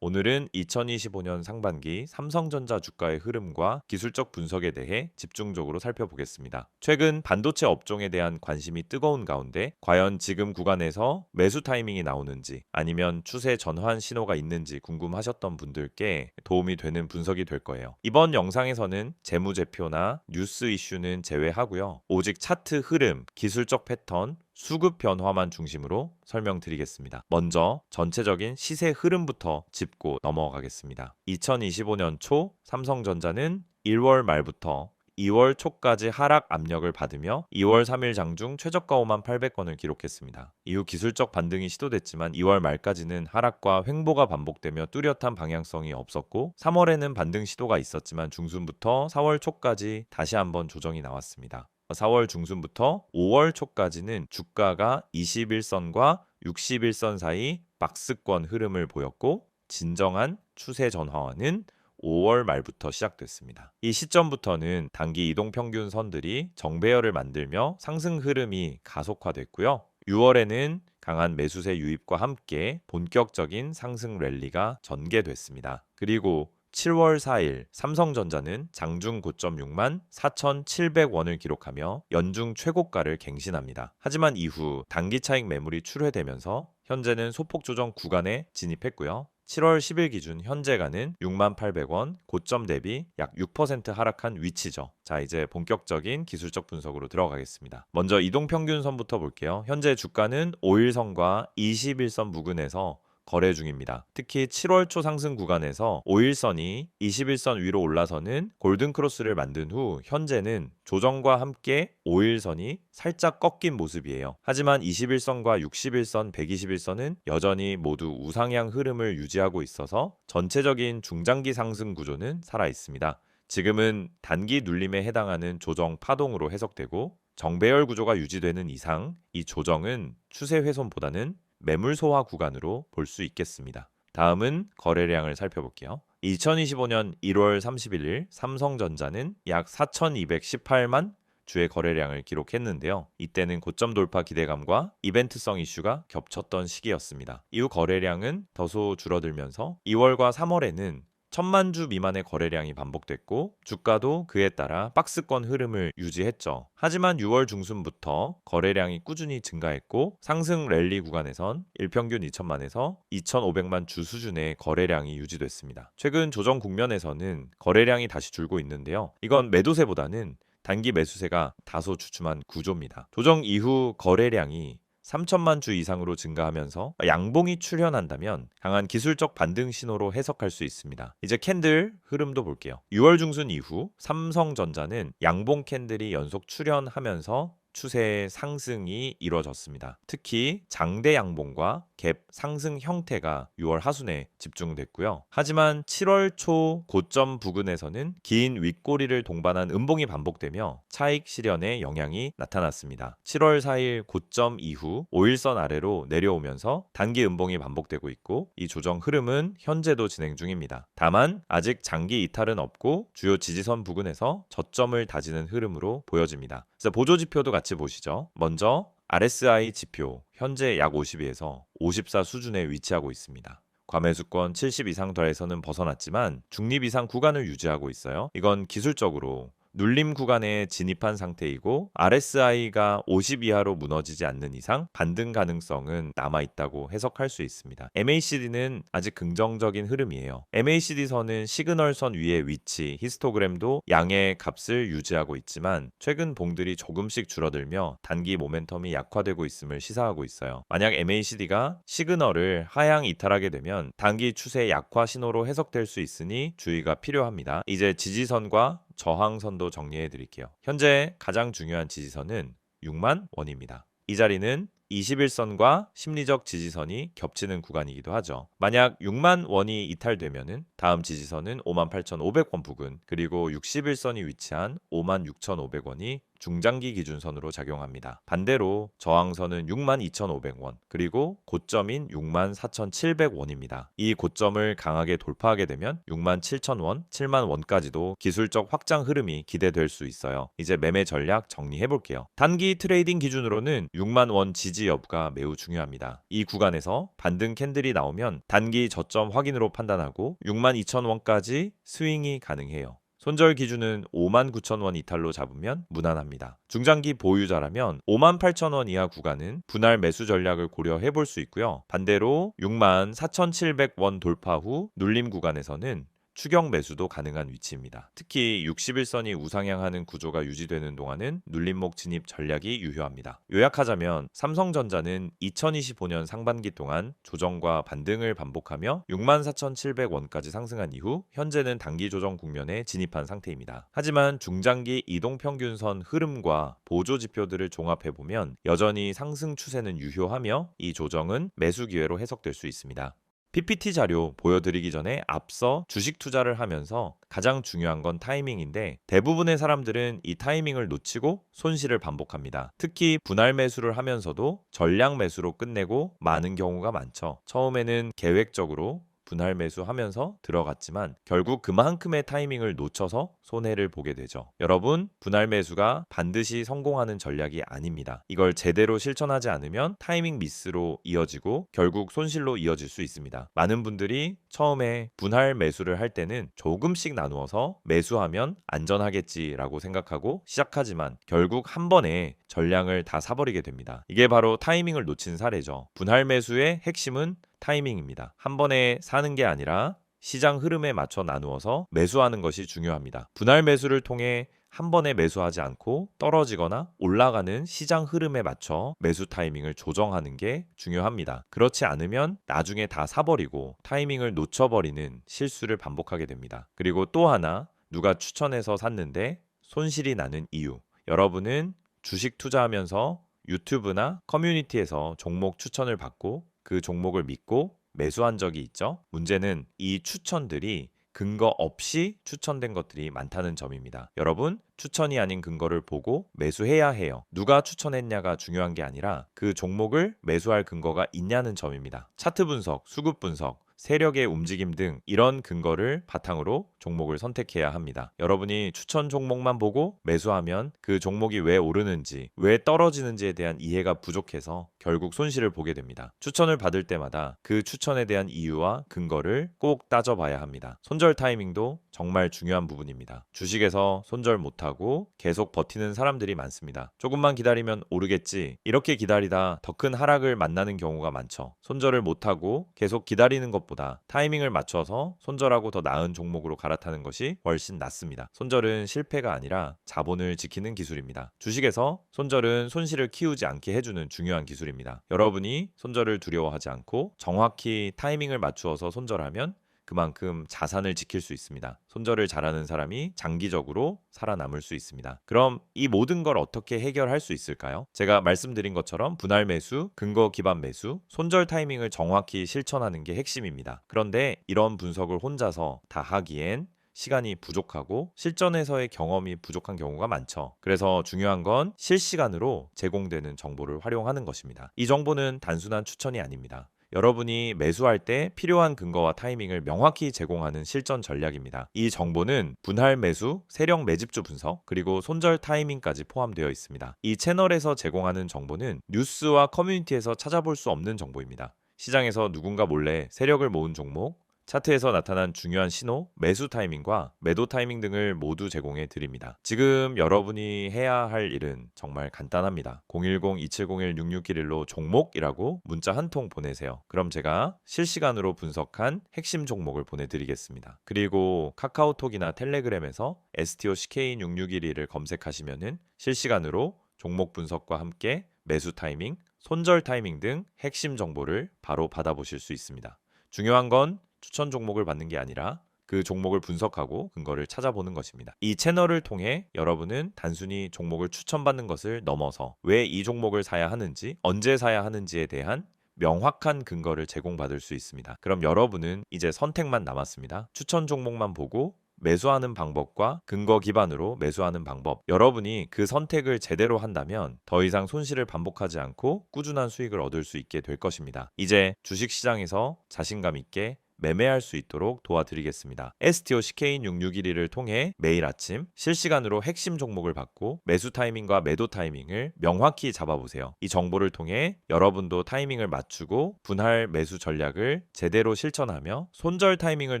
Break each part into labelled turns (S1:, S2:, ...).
S1: 오늘은 2025년 상반기 삼성전자 주가의 흐름과 기술적 분석에 대해 집중적으로 살펴보겠습니다. 최근 반도체 업종에 대한 관심이 뜨거운 가운데 과연 지금 구간에서 매수 타이밍이 나오는지 아니면 추세 전환 신호가 있는지 궁금하셨던 분들께 도움이 되는 분석이 될 거예요. 이번 영상에서는 재무제표나 뉴스 이슈는 제외하고요. 오직 차트 흐름, 기술적 패턴, 수급 변화만 중심으로 설명드리겠습니다. 먼저 전체적인 시세 흐름부터 짚고 넘어가겠습니다. 2025년 초 삼성전자는 1월 말부터 2월 초까지 하락 압력을 받으며 2월 3일 장중 최저가 5만 800원을 기록했습니다. 이후 기술적 반등이 시도됐지만 2월 말까지는 하락과 횡보가 반복되며 뚜렷한 방향성이 없었고 3월에는 반등 시도가 있었지만 중순부터 4월 초까지 다시 한번 조정이 나왔습니다. 4월 중순부터 5월 초까지는 주가가 21선과 61선 사이 박스권 흐름을 보였고 진정한 추세 전환은 5월 말부터 시작됐습니다. 이 시점부터는 단기 이동평균 선들이 정배열을 만들며 상승 흐름이 가속화됐고요. 6월에는 강한 매수세 유입과 함께 본격적인 상승 랠리가 전개됐습니다. 그리고 7월 4일 삼성전자는 장중 고점 6만 4,700원을 기록하며 연중 최고가를 갱신합니다. 하지만 이후 단기 차익 매물이 출회되면서 현재는 소폭 조정 구간에 진입했고요. 7월 10일 기준 현재가는 6만 800원, 고점 대비 약 6% 하락한 위치죠. 자, 이제 본격적인 기술적 분석으로 들어가겠습니다. 먼저 이동평균선부터 볼게요. 현재 주가는 5일선과 21선 부근에서 거래 중입니다. 특히 7월 초 상승 구간에서 5일선이 21선 위로 올라서는 골든크로스를 만든 후 현재는 조정과 함께 5일선이 살짝 꺾인 모습이에요. 하지만 21선과 61선, 121선은 여전히 모두 우상향 흐름을 유지하고 있어서 전체적인 중장기 상승 구조는 살아 있습니다. 지금은 단기 눌림에 해당하는 조정 파동으로 해석되고 정배열 구조가 유지되는 이상 이 조정은 추세 훼손보다는 매물 소화 구간으로 볼 수 있겠습니다. 다음은 거래량을 살펴볼게요. 2025년 1월 31일 삼성전자는 약 4,218만 주의 거래량을 기록했는데요. 이때는 고점 돌파 기대감과 이벤트성 이슈가 겹쳤던 시기였습니다. 이후 거래량은 다소 줄어들면서 2월과 3월에는 1,000만 주 미만의 거래량이 반복됐고 주가도 그에 따라 박스권 흐름을 유지했죠. 하지만 6월 중순부터 거래량이 꾸준히 증가했고 상승 랠리 구간에선 일평균 2,000만에서 2,500만 주 수준의 거래량이 유지됐습니다. 최근 조정 국면에서는 거래량이 다시 줄고 있는데요. 이건 매도세보다는 단기 매수세가 다소 주춤한 구조입니다. 조정 이후 거래량이 3천만 주 이상으로 증가하면서 양봉이 출현한다면 강한 기술적 반등 신호로 해석할 수 있습니다. 이제 캔들 흐름도 볼게요. 6월 중순 이후 삼성전자는 양봉 캔들이 연속 출현하면서 추세의 상승이 이뤄졌습니다. 특히 장대 양봉과 갭 상승 형태가 6월 하순에 집중됐고요. 하지만 7월 초 고점 부근에서는 긴 윗꼬리를 동반한 음봉이 반복되며 차익 실현에 영향이 나타났습니다. 7월 4일 고점 이후 5일선 아래로 내려오면서 단기 음봉이 반복되고 있고 이 조정 흐름은 현재도 진행 중입니다. 다만 아직 장기 이탈은 없고 주요 지지선 부근에서 저점을 다지는 흐름으로 보여집니다. 그래서 보조 지표도 같이 보시죠. 먼저 RSI 지표 현재 약 50에서 54 수준에 위치하고 있습니다. 과매수권 70 이상 덜에서는 벗어났지만 중립 이상 구간을 유지하고 있어요. 이건 기술적으로 눌림 구간에 진입한 상태이고 RSI가 50 이하로 무너지지 않는 이상 반등 가능성은 남아있다고 해석할 수 있습니다. MACD는 아직 긍정적인 흐름이에요. MACD선은 시그널선 위의 위치, 히스토그램도 양의 값을 유지하고 있지만 최근 봉들이 조금씩 줄어들며 단기 모멘텀이 약화되고 있음을 시사하고 있어요. 만약 MACD가 시그널을 하향 이탈하게 되면 단기 추세 약화 신호로 해석될 수 있으니 주의가 필요합니다. 이제 지지선과 저항선도 정리해 드릴게요. 현재 가장 중요한 지지선은 6만 원입니다. 이 자리는 21선과 심리적 지지선이 겹치는 구간이기도 하죠. 만약 6만 원이 이탈되면은 다음 지지선은 58,500원 부근 그리고 61선이 위치한 56,500원이 중장기 기준선으로 작용합니다. 반대로 저항선은 62,500원, 그리고 고점인 64,700원입니다. 이 고점을 강하게 돌파하게 되면 67,000원, 70,000원까지도 기술적 확장 흐름이 기대될 수 있어요. 이제 매매 전략 정리해 볼게요. 단기 트레이딩 기준으로는 6만 원 지지 여부가 매우 중요합니다. 이 구간에서 반등 캔들이 나오면 단기 저점 확인으로 판단하고 62,000원까지 스윙이 가능해요. 손절 기준은 59,000원 이탈로 잡으면 무난합니다. 중장기 보유자라면 58,000원 이하 구간은 분할 매수 전략을 고려해 볼 수 있고요. 반대로 64,700원 돌파 후 눌림 구간에서는 추격 매수도 가능한 위치입니다. 특히 60일선이 우상향하는 구조가 유지되는 동안은 눌림목 진입 전략이 유효합니다. 요약하자면 삼성전자는 2025년 상반기 동안 조정과 반등을 반복하며 64,700원까지 상승한 이후 현재는 단기 조정 국면에 진입한 상태입니다. 하지만 중장기 이동평균선 흐름과 보조 지표들을 종합해보면 여전히 상승 추세는 유효하며 이 조정은 매수 기회로 해석될 수 있습니다. PPT 자료 보여드리기 전에 앞서 주식 투자를 하면서 가장 중요한 건 타이밍인데 대부분의 사람들은 이 타이밍을 놓치고 손실을 반복합니다. 특히 분할 매수를 하면서도 전량 매수로 끝내고 마는 경우가 많죠. 처음에는 계획적으로 분할 매수하면서 들어갔지만 결국 그만큼의 타이밍을 놓쳐서 손해를 보게 되죠. 여러분, 분할 매수가 반드시 성공하는 전략이 아닙니다. 이걸 제대로 실천하지 않으면 타이밍 미스로 이어지고 결국 손실로 이어질 수 있습니다. 많은 분들이 처음에 분할 매수를 할 때는 조금씩 나누어서 매수하면 안전하겠지라고 생각하고 시작하지만 결국 한 번에 전량을 다 사버리게 됩니다. 이게 바로 타이밍을 놓친 사례죠. 분할 매수의 핵심은 타이밍입니다. 한 번에 사는 게 아니라 시장 흐름에 맞춰 나누어서 매수하는 것이 중요합니다. 분할 매수를 통해 한 번에 매수하지 않고 떨어지거나 올라가는 시장 흐름에 맞춰 매수 타이밍을 조정하는 게 중요합니다. 그렇지 않으면 나중에 다 사버리고 타이밍을 놓쳐버리는 실수를 반복하게 됩니다. 그리고 또 하나, 누가 추천해서 샀는데 손실이 나는 이유. 여러분은 주식 투자하면서 유튜브나 커뮤니티에서 종목 추천을 받고 그 종목을 믿고 매수한 적이 있죠. 문제는 이 추천들이 근거 없이 추천된 것들이 많다는 점입니다. 여러분, 추천이 아닌 근거를 보고 매수해야 해요. 누가 추천했냐가 중요한 게 아니라 그 종목을 매수할 근거가 있냐는 점입니다. 차트 분석, 수급 분석, 세력의 움직임 등 이런 근거를 바탕으로 종목을 선택해야 합니다. 여러분이 추천 종목만 보고 매수하면 그 종목이 왜 오르는지, 왜 떨어지는지에 대한 이해가 부족해서 결국 손실을 보게 됩니다. 추천을 받을 때마다 그 추천에 대한 이유와 근거를 꼭 따져봐야 합니다. 손절 타이밍도 정말 중요한 부분입니다. 주식에서 손절 못하고 계속 버티는 사람들이 많습니다. 조금만 기다리면 오르겠지, 이렇게 기다리다 더 큰 하락을 만나는 경우가 많죠. 손절을 못하고 계속 기다리는 것보다 타이밍을 맞춰서 손절하고 더 나은 종목으로 갈아타는 것이 훨씬 낫습니다. 손절은 실패가 아니라 자본을 지키는 기술입니다. 주식에서 손절은 손실을 키우지 않게 해주는 중요한 기술입니다. 여러분이 손절을 두려워하지 않고 정확히 타이밍을 맞추어서 손절하면 그만큼 자산을 지킬 수 있습니다. 손절을 잘하는 사람이 장기적으로 살아남을 수 있습니다. 그럼 이 모든 걸 어떻게 해결할 수 있을까요? 제가 말씀드린 것처럼 분할 매수, 근거 기반 매수, 손절 타이밍을 정확히 실천하는 게 핵심입니다. 그런데 이런 분석을 혼자서 다 하기엔 시간이 부족하고 실전에서의 경험이 부족한 경우가 많죠. 그래서 중요한 건 실시간으로 제공되는 정보를 활용하는 것입니다. 이 정보는 단순한 추천이 아닙니다. 여러분이 매수할 때 필요한 근거와 타이밍을 명확히 제공하는 실전 전략입니다. 이 정보는 분할 매수, 세력 매집주 분석, 그리고 손절 타이밍까지 포함되어 있습니다. 이 채널에서 제공하는 정보는 뉴스와 커뮤니티에서 찾아볼 수 없는 정보입니다. 시장에서 누군가 몰래 세력을 모은 종목, 차트에서 나타난 중요한 신호, 매수 타이밍과 매도 타이밍 등을 모두 제공해 드립니다. 지금 여러분이 해야 할 일은 정말 간단합니다. 010-2701-6611로 종목이라고 문자 한 통 보내세요. 그럼 제가 실시간으로 분석한 핵심 종목을 보내드리겠습니다. 그리고 카카오톡이나 텔레그램에서 STOCK661을 검색하시면은 실시간으로 종목 분석과 함께 매수 타이밍, 손절 타이밍 등 핵심 정보를 바로 받아보실 수 있습니다. 중요한 건 추천 종목을 받는 게 아니라 그 종목을 분석하고 근거를 찾아보는 것입니다. 이 채널을 통해 여러분은 단순히 종목을 추천받는 것을 넘어서 왜 이 종목을 사야 하는지, 언제 사야 하는지에 대한 명확한 근거를 제공받을 수 있습니다. 그럼 여러분은 이제 선택만 남았습니다. 추천 종목만 보고 매수하는 방법과 근거 기반으로 매수하는 방법, 여러분이 그 선택을 제대로 한다면 더 이상 손실을 반복하지 않고 꾸준한 수익을 얻을 수 있게 될 것입니다. 이제 주식시장에서 자신감 있게 매매할 수 있도록 도와드리겠습니다. STO CK6611을 통해 매일 아침 실시간으로 핵심 종목을 받고 매수 타이밍과 매도 타이밍을 명확히 잡아보세요. 이 정보를 통해 여러분도 타이밍을 맞추고 분할 매수 전략을 제대로 실천하며 손절 타이밍을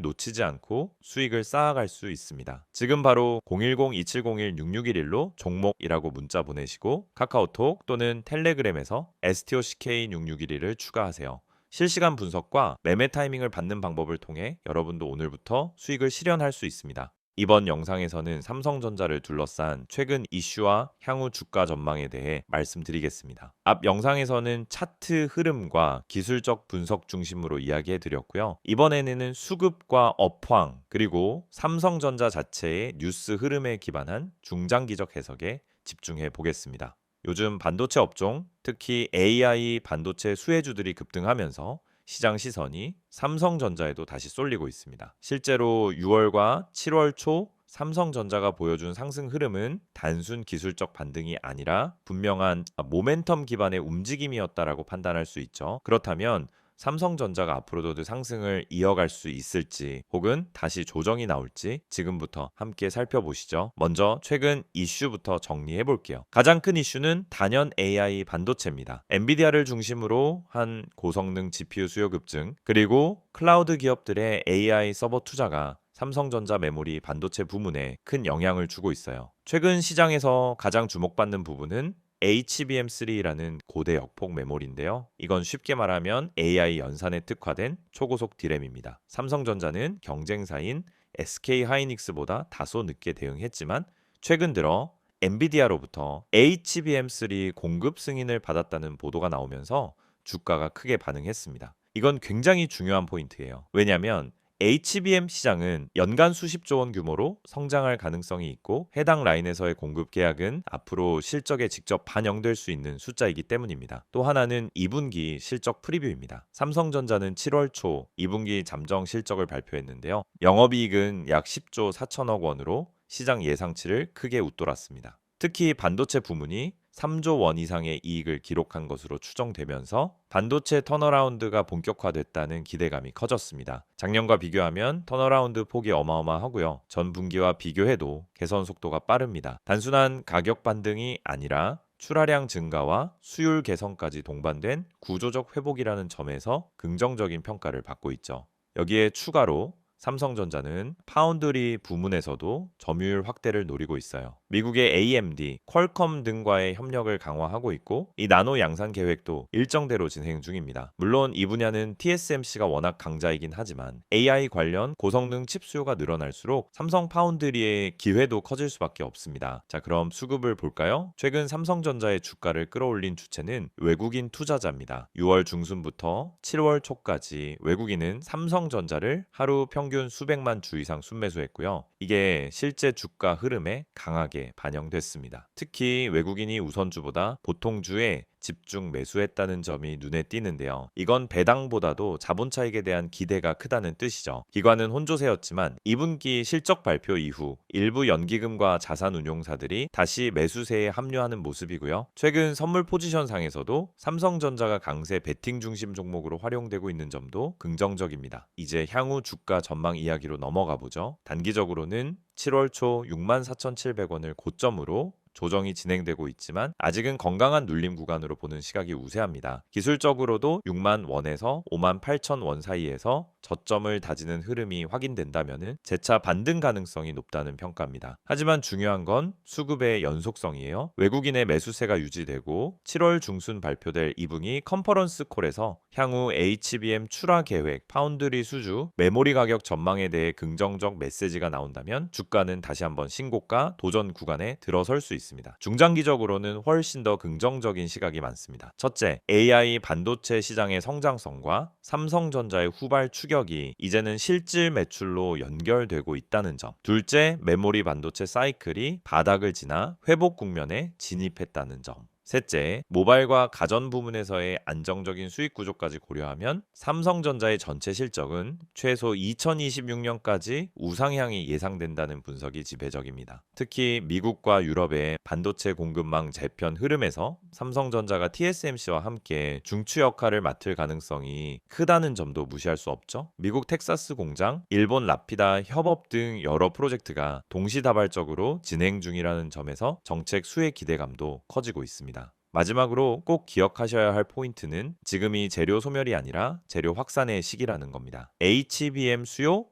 S1: 놓치지 않고 수익을 쌓아갈 수 있습니다. 지금 바로 010-2701-6611로 종목이라고 문자 보내시고 카카오톡 또는 텔레그램에서 STO CK6611을 추가하세요. 실시간 분석과 매매 타이밍을 받는 방법을 통해 여러분도 오늘부터 수익을 실현할 수 있습니다. 이번 영상에서는 삼성전자를 둘러싼 최근 이슈와 향후 주가 전망에 대해 말씀드리겠습니다. 앞 영상에서는 차트 흐름과 기술적 분석 중심으로 이야기해 드렸고요. 이번에는 수급과 업황 그리고 삼성전자 자체의 뉴스 흐름에 기반한 중장기적 해석에 집중해 보겠습니다. 요즘 반도체 업종, 특히 AI 반도체 수혜주들이 급등하면서 시장 시선이 삼성전자에도 다시 쏠리고 있습니다. 실제로 6월과 7월 초 삼성전자가 보여준 상승 흐름은 단순 기술적 반등이 아니라 분명한 모멘텀 기반의 움직임이었다라고 판단할 수 있죠. 그렇다면 삼성전자가 앞으로도 상승을 이어갈 수 있을지 혹은 다시 조정이 나올지 지금부터 함께 살펴보시죠. 먼저 최근 이슈부터 정리해 볼게요. 가장 큰 이슈는 단연 AI 반도체입니다. 엔비디아를 중심으로 한 고성능 GPU 수요 급증 그리고 클라우드 기업들의 AI 서버 투자가 삼성전자 메모리 반도체 부문에 큰 영향을 주고 있어요. 최근 시장에서 가장 주목받는 부분은 HBM3라는 고대 역폭 메모리인데요. 이건 쉽게 말하면 AI 연산에 특화된 초고속 디램입니다. 삼성전자는 경쟁사인 SK 하이닉스보다 다소 늦게 대응했지만 최근 들어 엔비디아로부터 HBM3 공급 승인을 받았다는 보도가 나오면서 주가가 크게 반응했습니다. 이건 굉장히 중요한 포인트예요. 왜냐하면 HBM 시장은 연간 수십조 원 규모로 성장할 가능성이 있고 해당 라인에서의 공급 계약은 앞으로 실적에 직접 반영될 수 있는 숫자이기 때문입니다. 또 하나는 2분기 실적 프리뷰입니다. 삼성전자는 7월 초 2분기 잠정 실적을 발표했는데요. 영업이익은 약 10조 4천억 원으로 시장 예상치를 크게 웃돌았습니다. 특히 반도체 부문이 3조 원 이상의 이익을 기록한 것으로 추정되면서 반도체 턴어라운드가 본격화됐다는 기대감이 커졌습니다. 작년과 비교하면 턴어라운드 폭이 어마어마하고요. 전 분기와 비교해도 개선 속도가 빠릅니다. 단순한 가격 반등이 아니라 출하량 증가와 수율 개선까지 동반된 구조적 회복이라는 점에서 긍정적인 평가를 받고 있죠. 여기에 추가로 삼성전자는 파운드리 부문에서도 점유율 확대를 노리고 있어요. 미국의 AMD, 퀄컴 등과의 협력을 강화하고 있고 이 나노 양산 계획도 일정대로 진행 중입니다. 물론 이 분야는 TSMC가 워낙 강자이긴 하지만 AI 관련 고성능 칩 수요가 늘어날수록 삼성 파운드리의 기회도 커질 수밖에 없습니다. 자, 그럼 수급을 볼까요? 최근 삼성전자의 주가를 끌어올린 주체는 외국인 투자자입니다. 6월 중순부터 7월 초까지 외국인은 삼성전자를 하루 평균 수백만 주 이상 순매수했고요. 이게 실제 주가 흐름에 강하게 반영됐습니다. 특히 외국인이 우선주보다 보통주에 집중 매수했다는 점이 눈에 띄는데요. 이건 배당보다도 자본 차익에 대한 기대가 크다는 뜻이죠. 기관은 혼조세였지만 2분기 실적 발표 이후 일부 연기금과 자산운용사들이 다시 매수세에 합류하는 모습이고요. 최근 선물 포지션상에서도 삼성전자가 강세 베팅 중심 종목으로 활용되고 있는 점도 긍정적입니다. 이제 향후 주가 전망 이야기로 넘어가 보죠. 단기적으로는 7월 초 64,700원을 고점으로 조정이 진행되고 있지만 아직은 건강한 눌림 구간으로 보는 시각이 우세합니다. 기술적으로도 6만 원에서 5만 8천 원 사이에서 저점을 다지는 흐름이 확인된다면 재차 반등 가능성이 높다는 평가입니다. 하지만 중요한 건 수급의 연속성이에요. 외국인의 매수세가 유지되고 7월 중순 발표될 2분기 컨퍼런스 콜에서 향후 HBM 출하 계획, 파운드리 수주, 메모리 가격 전망에 대해 긍정적 메시지가 나온다면 주가는 다시 한번 신고가 도전 구간에 들어설 수 있습니다. 중장기적으로는 훨씬 더 긍정적인 시각이 많습니다. 첫째, AI 반도체 시장의 성장성과 삼성전자의 후발 추격이 이제는 실질 매출로 연결되고 있다는 점. 둘째, 메모리 반도체 사이클이 바닥을 지나 회복 국면에 진입했다는 점. 셋째, 모바일과 가전 부문에서의 안정적인 수익 구조까지 고려하면 삼성전자의 전체 실적은 최소 2026년까지 우상향이 예상된다는 분석이 지배적입니다. 특히 미국과 유럽의 반도체 공급망 재편 흐름에서 삼성전자가 TSMC와 함께 중추 역할을 맡을 가능성이 크다는 점도 무시할 수 없죠. 미국 텍사스 공장, 일본 라피다 협업 등 여러 프로젝트가 동시다발적으로 진행 중이라는 점에서 정책 수혜 기대감도 커지고 있습니다. 마지막으로 꼭 기억하셔야 할 포인트는 지금이 재료 소멸이 아니라 재료 확산의 시기라는 겁니다. HBM 수요,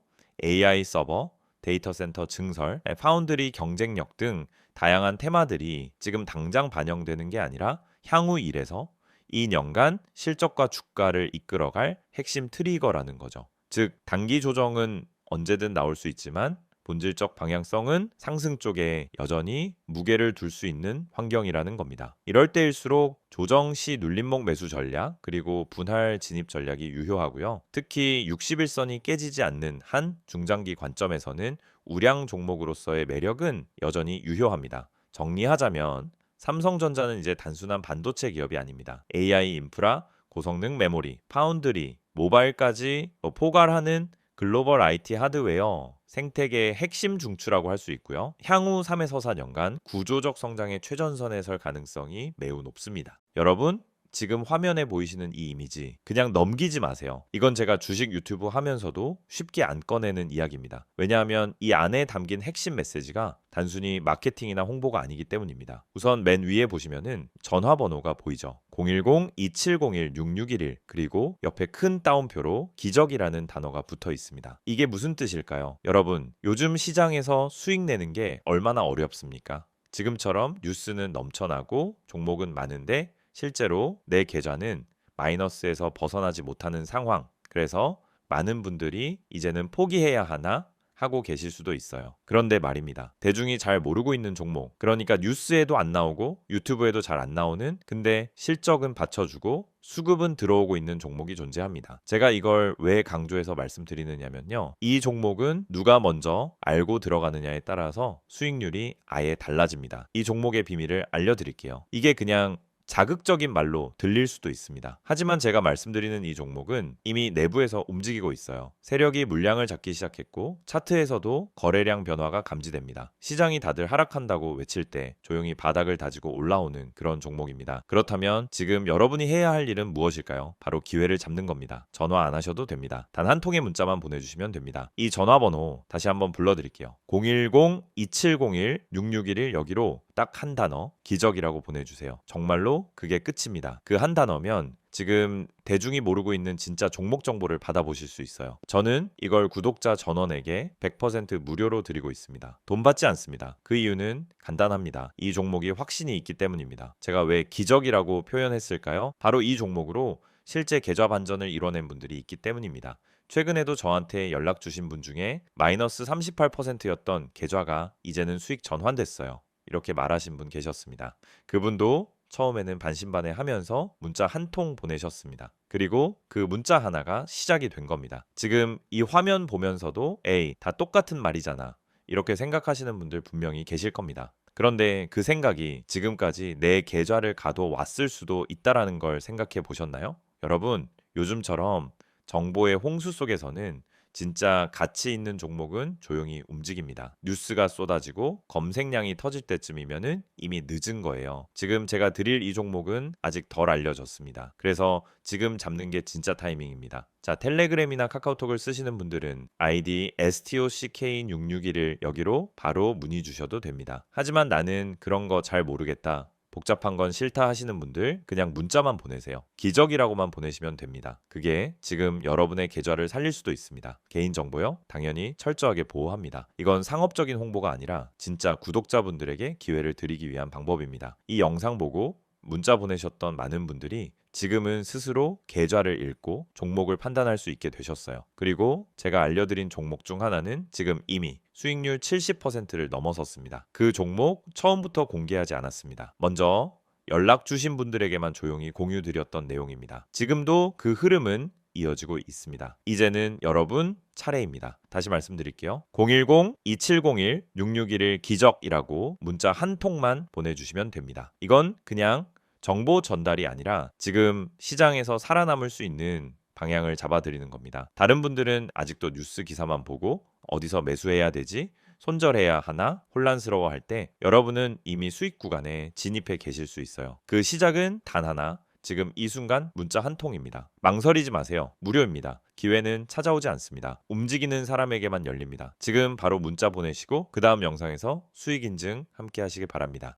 S1: AI 서버, 데이터 센터 증설, 파운드리 경쟁력 등 다양한 테마들이 지금 당장 반영되는 게 아니라 향후 1에서 2년간 실적과 주가를 이끌어갈 핵심 트리거라는 거죠. 즉, 단기 조정은 언제든 나올 수 있지만 본질적 방향성은 상승 쪽에 여전히 무게를 둘 수 있는 환경이라는 겁니다. 이럴 때일수록 조정 시 눌림목 매수 전략 그리고 분할 진입 전략이 유효하고요. 특히 60일선이 깨지지 않는 한 중장기 관점에서는 우량 종목으로서의 매력은 여전히 유효합니다. 정리하자면 삼성전자는 이제 단순한 반도체 기업이 아닙니다. AI 인프라, 고성능 메모리, 파운드리, 모바일까지 포괄하는 글로벌 IT 하드웨어 생태계의 핵심 중추라고 할 수 있고요. 향후 3에서 4년간 구조적 성장의 최전선에 설 가능성이 매우 높습니다. 여러분, 지금 화면에 보이시는 이 이미지 그냥 넘기지 마세요. 이건 제가 주식 유튜브 하면서도 쉽게 안 꺼내는 이야기입니다. 왜냐하면 이 안에 담긴 핵심 메시지가 단순히 마케팅이나 홍보가 아니기 때문입니다. 우선 맨 위에 보시면은 전화번호가 보이죠. 010-2701-6611 그리고 옆에 큰 따옴표로 기적이라는 단어가 붙어 있습니다. 이게 무슨 뜻일까요? 여러분, 요즘 시장에서 수익 내는 게 얼마나 어렵습니까? 지금처럼 뉴스는 넘쳐나고 종목은 많은데 실제로 내 계좌는 마이너스에서 벗어나지 못하는 상황. 그래서 많은 분들이 이제는 포기해야 하나 하고 계실 수도 있어요. 그런데 말입니다. 대중이 잘 모르고 있는 종목. 그러니까 뉴스에도 안 나오고 유튜브에도 잘 안 나오는 근데 실적은 받쳐주고 수급은 들어오고 있는 종목이 존재합니다. 제가 이걸 왜 강조해서 말씀드리느냐면요. 이 종목은 누가 먼저 알고 들어가느냐에 따라서 수익률이 아예 달라집니다. 이 종목의 비밀을 알려드릴게요. 이게 그냥 자극적인 말로 들릴 수도 있습니다. 하지만 제가 말씀드리는 이 종목은 이미 내부에서 움직이고 있어요. 세력이 물량을 잡기 시작했고 차트에서도 거래량 변화가 감지됩니다. 시장이 다들 하락한다고 외칠 때 조용히 바닥을 다지고 올라오는 그런 종목입니다. 그렇다면 지금 여러분이 해야 할 일은 무엇일까요? 바로 기회를 잡는 겁니다. 전화 안 하셔도 됩니다. 단 한 통의 문자만 보내주시면 됩니다. 이 전화번호 다시 한번 불러드릴게요. 010-2701-6611 여기로 딱 한 단어 기적이라고 보내주세요. 정말로 그게 끝입니다. 그 한 단어면 지금 대중이 모르고 있는 진짜 종목 정보를 받아보실 수 있어요. 저는 이걸 구독자 전원에게 100% 무료로 드리고 있습니다. 돈 받지 않습니다. 그 이유는 간단합니다. 이 종목이 확신이 있기 때문입니다. 제가 왜 기적이라고 표현했을까요? 바로 이 종목으로 실제 계좌 반전을 이뤄낸 분들이 있기 때문입니다. 최근에도 저한테 연락 주신 분 중에 마이너스 38%였던 계좌가 이제는 수익 전환됐어요. 이렇게 말하신 분 계셨습니다. 그분도 처음에는 반신반의하면서 문자 한 통 보내셨습니다. 그리고 그 문자 하나가 시작이 된 겁니다. 지금 이 화면 보면서도 에이, 다 똑같은 말이잖아. 이렇게 생각하시는 분들 분명히 계실 겁니다. 그런데 그 생각이 지금까지 내 계좌를 가둬왔을 수도 있다라는 걸 생각해 보셨나요? 여러분, 요즘처럼 정보의 홍수 속에서는 진짜 가치 있는 종목은 조용히 움직입니다. 뉴스가 쏟아지고 검색량이 터질 때쯤이면은 이미 늦은 거예요. 지금 제가 드릴 이 종목은 아직 덜 알려졌습니다. 그래서 지금 잡는 게 진짜 타이밍입니다. 자, 텔레그램이나 카카오톡을 쓰시는 분들은 아이디 STOCK661을 여기로 바로 문의 주셔도 됩니다. 하지만 나는 그런 거 잘 모르겠다. 복잡한 건 싫다 하시는 분들 그냥 문자만 보내세요. 기적이라고만 보내시면 됩니다. 그게 지금 여러분의 계좌를 살릴 수도 있습니다. 개인정보요? 당연히 철저하게 보호합니다. 이건 상업적인 홍보가 아니라 진짜 구독자분들에게 기회를 드리기 위한 방법입니다. 이 영상 보고 문자 보내셨던 많은 분들이 지금은 스스로 계좌를 읽고 종목을 판단할 수 있게 되셨어요. 그리고 제가 알려드린 종목 중 하나는 지금 이미 수익률 70%를 넘어섰습니다. 그 종목 처음부터 공개하지 않았습니다. 먼저 연락 주신 분들에게만 조용히 공유드렸던 내용입니다. 지금도 그 흐름은 이어지고 있습니다. 이제는 여러분 차례입니다. 다시 말씀드릴게요. 010-2701-6611 기적이라고 문자 한 통만 보내주시면 됩니다. 이건 그냥 정보 전달이 아니라 지금 시장에서 살아남을 수 있는 방향을 잡아드리는 겁니다. 다른 분들은 아직도 뉴스 기사만 보고 어디서 매수해야 되지? 손절해야 하나? 혼란스러워할 때 여러분은 이미 수익 구간에 진입해 계실 수 있어요. 그 시작은 단 하나, 지금 이 순간 문자 한 통입니다. 망설이지 마세요. 무료입니다. 기회는 찾아오지 않습니다. 움직이는 사람에게만 열립니다. 지금 바로 문자 보내시고 그 다음 영상에서 수익 인증 함께 하시길 바랍니다.